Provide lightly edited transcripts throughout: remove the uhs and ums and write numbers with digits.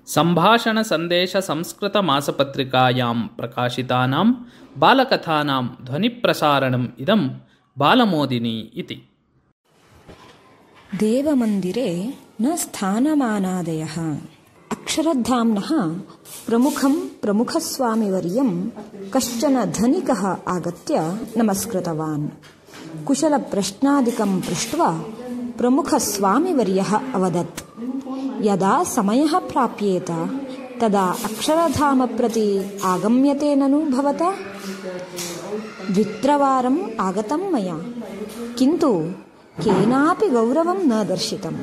सम्भाषणसन्देशसंस्कृतमासपत्रिकायां प्रकाशितानां बालकथानां ध्वनिप्रसारणम् इदं बालमोदिनी इति। देवमन्दिरे न स्थानमानादयः। अक्षरधाम्नः प्रमुखस्वामिवर्यं कश्चन धनिकः आगत्य नमस्कृतवान्। कुशलप्रश्नादिकं पृष्ट्वा प्रमुखस्वामिवर्यः अवदत्, यदा समयः प्राप्येत तदा अक्षरधाम प्रति आगम्यते ननु भवता? द्वित्रवारम् आगतं मया, किन्तु केनापि गौरवं न दर्शितं।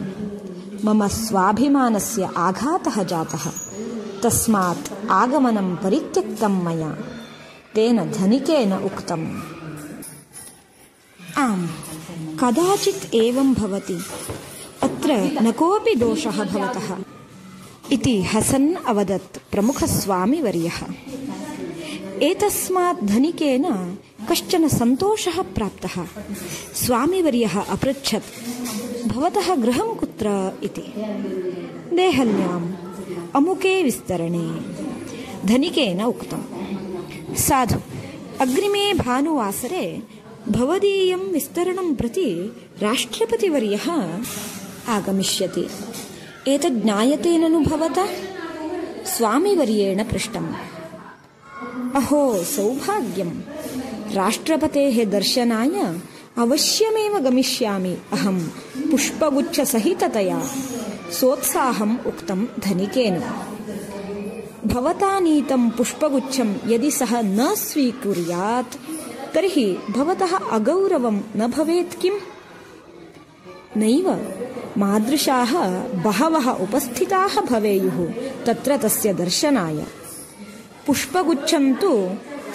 मम स्वाभिमानस्य आघातः जातः, तस्मात् आगमनं परित्यक्तं मया। तेन धनिकेन उक्तम्, आम्, कदाचित् एवं भवति, अत्र न कोऽपि दोषः भवतः इति हसन् अवदत् प्रमुखस्वामिवर्यः। एतस्मात् धनिकेन कश्चन सन्तोषः प्राप्तः। स्वामिवर्यः अपृच्छत्, भवतः गृहं कुत्र इति। देहल्याम्, अमुके विस्तरणे। धनिकेन उक्तम्, साधु, अग्रिमे भानुवासरे भवदीयं विस्तरणं प्रति राष्ट्रपतिवर्यः आगमिष्यति। एतद् ज्ञायते ननु भवता? स्वामिवर्येण पृष्टम्। अहो सौभाग्यम्, राष्ट्रपतेः दर्शनाय अवश्यमेव गमिष्यामि अहं पुष्पगुच्छसहिततया, सोत्साहम् उक्तं धनिकेन। भवता नीतं पुष्पगुच्छं यदि सः न स्वीकुर्यात् तर्हि भवतः अगौरवं न भवेत् किम्? नैव, मादृशाः बहवः उपस्थिताः भवेयुः तत्र तस्य दर्शनाय। पुष्पगुच्छं तु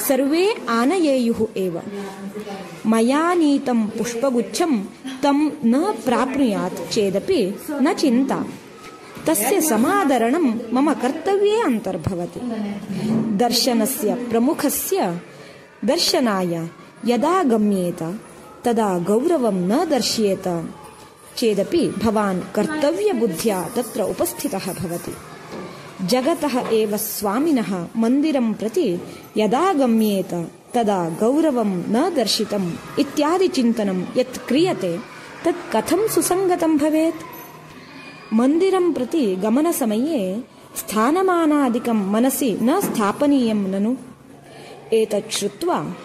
सर्वे आनयेयुः एव। मया नीतं पुष्पगुच्छं तं न प्राप्नुयात् चेदपि न चिन्ता, तस्य समादरणं मम कर्तव्ये अन्तर्भवति। दर्शनस्य प्रमुखस्य दर्शनाय यदा गम्येत तदा गौरवं न दर्श्येत चेदपि भवान् कर्तव्यबुद्ध्या तत्र उपस्थितः भवति। जगतः एव स्वामिनः मन्दिरं प्रति यदा गम्येत तदा गौरवं न दर्शितम् इत्यादि चिन्तनं यत् क्रियते तत् कथं सुसङ्गतं भवेत्? मन्दिरं प्रति गमनसमये स्थानमानादिकं मनसि न स्थापनीयं ननु? एतत् श्रुत्वा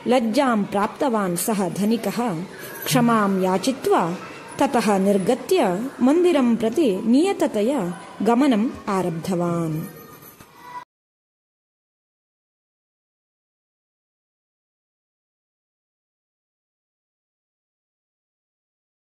लज्जां प्राप्तवान् सः धनिकः क्षमां याचित्वा ततः निर्गत्य मन्दिरं प्रति नियततया गमनम् आरब्धवान्।